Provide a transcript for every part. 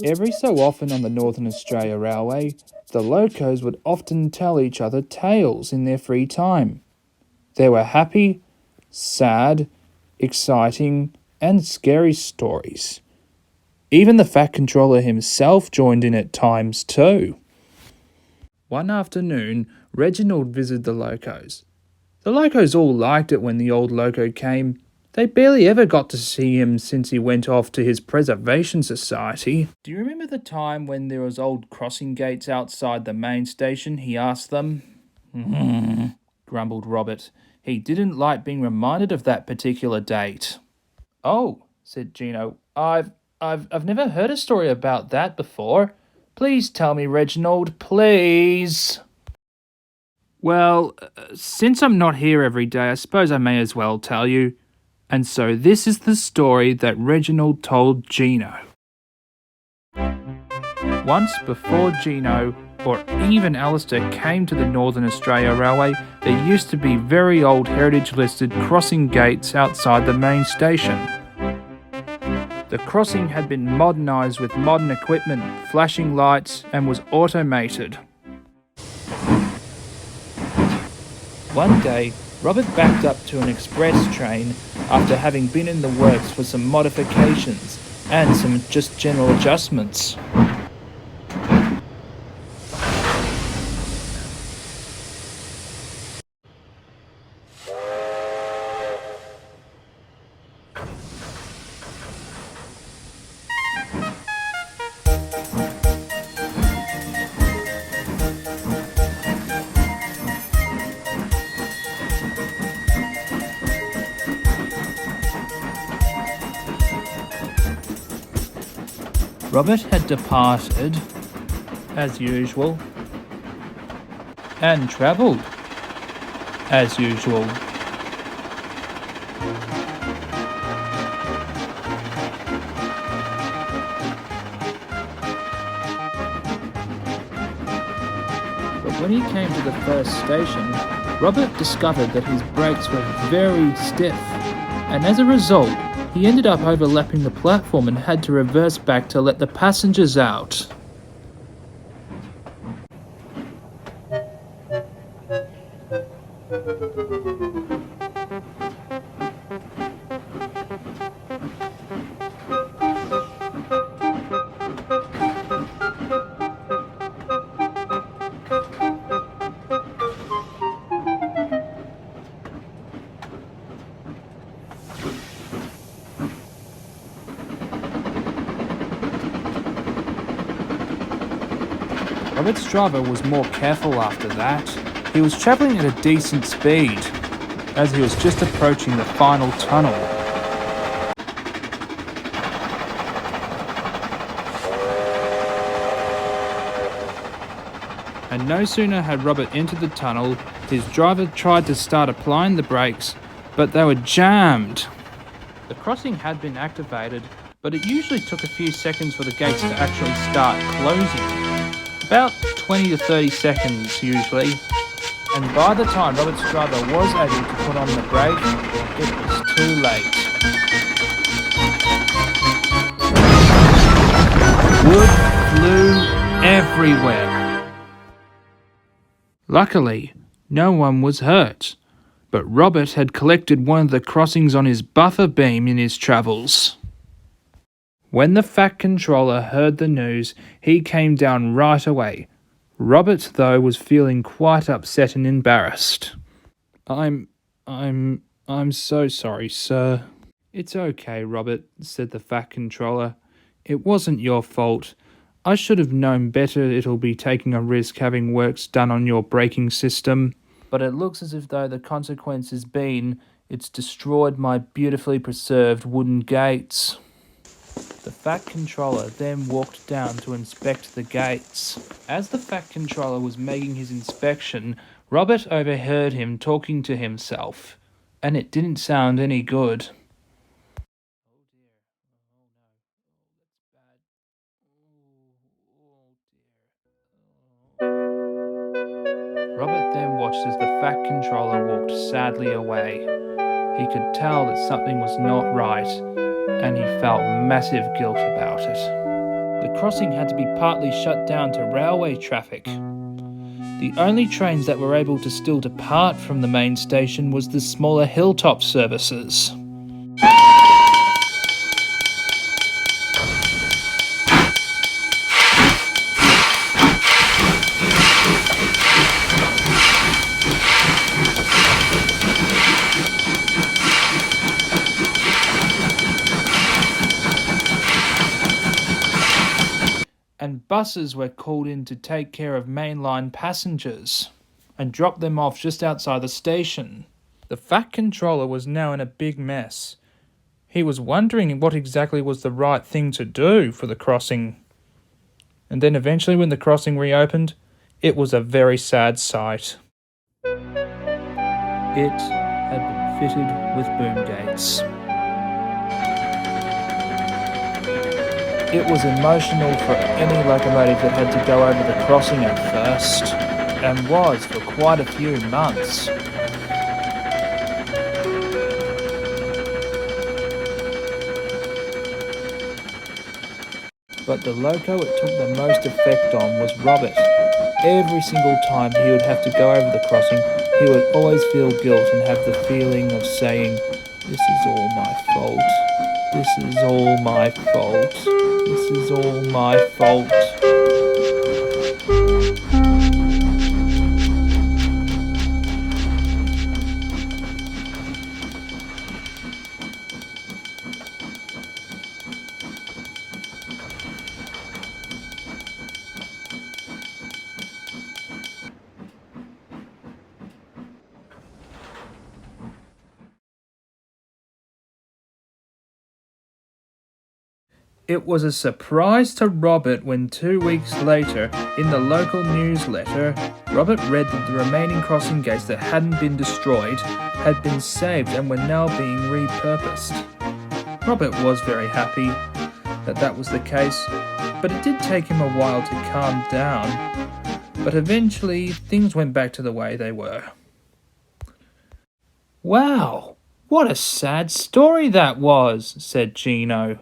Every so often on the Northern Australia Railway, the locos would often tell each other tales in their free time. There were happy, sad, exciting, and scary stories. Even the Fat Controller himself joined in at times too. One afternoon, Reginald visited the locos. The locos all liked it when the old loco came. They barely ever got to see him since he went off to his preservation society. Do you remember the time when there was old crossing gates outside the main station? He asked them. Grumbled Robert. He didn't like being reminded of that particular date. Oh, said Gino. I've never heard a story about that before. Please tell me, Reginald, please. Well, since I'm not here every day, I suppose I may as well tell you. And so this is the story that Reginald told Gino. Once before Gino, or even Alistair, came to the Northern Australia Railway, there used to be very old heritage-listed crossing gates outside the main station. The crossing had been modernised with modern equipment, flashing lights, and was automated. One day, Robert backed up to an express train after having been in the works for some modifications and some just general adjustments. Robert had departed, as usual, and travelled, as usual. But when he came to the first station, Robert discovered that his brakes were very stiff, and as a result, he ended up overlapping the platform and had to reverse back to let the passengers out. Robert's driver was more careful after that. He was travelling at a decent speed, as he was just approaching the final tunnel. And no sooner had Robert entered the tunnel, his driver tried to start applying the brakes, but they were jammed. The crossing had been activated, but it usually took a few seconds for the gates to actually start closing. About 20 to 30 seconds usually, and by the time Robert's driver was able to put on the brake, it was too late. Wood flew everywhere. Luckily, no one was hurt, but Robert had collected one of the crossings on his buffer beam in his travels. When the Fat Controller heard the news, he came down right away. Robert, though, was feeling quite upset and embarrassed. I'm so sorry, sir. It's okay, Robert, said the Fat Controller. It wasn't your fault. I should have known better it'll be taking a risk having works done on your braking system. But it looks as if though the consequence has been it's destroyed my beautifully preserved wooden gates. The Fat Controller then walked down to inspect the gates. As the Fat Controller was making his inspection, Robert overheard him talking to himself, and it didn't sound any good. Robert then watched as the Fat Controller walked sadly away. He could tell that something was not right, and he felt massive guilt about it. The crossing had to be partly shut down to railway traffic. The only trains that were able to still depart from the main station was the smaller hilltop services. And buses were called in to take care of mainline passengers and drop them off just outside the station. The Fat Controller was now in a big mess. He was wondering what exactly was the right thing to do for the crossing. And then eventually when the crossing reopened, it was a very sad sight. It had been fitted with boom gates. It was emotional for any locomotive that had to go over the crossing at first, and was for quite a few months. But the loco it took the most effect on was Robert. Every single time he would have to go over the crossing, he would always feel guilt and have the feeling of saying, "This is all my fault. This is all my fault. This is all my fault." It was a surprise to Robert when 2 weeks later, in the local newsletter, Robert read that the remaining crossing gates that hadn't been destroyed had been saved and were now being repurposed. Robert was very happy that that was the case, but it did take him a while to calm down. But eventually, things went back to the way they were. "Wow, what a sad story that was," said Gino.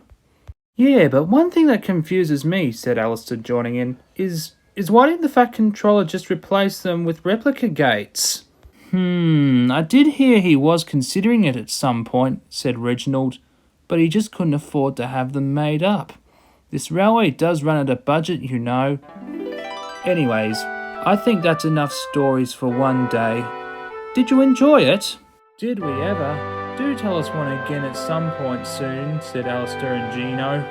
"Yeah, but one thing that confuses me," said Alistair, joining in, is why didn't the Fat Controller just replace them with replica gates?" I did hear he was considering it at some point," said Reginald, "but he just couldn't afford to have them made up. This railway does run at a budget, you know. Anyways, I think that's enough stories for one day. Did you enjoy it?" "Did we ever? Do tell us one again at some point soon," said Alistair and Gino.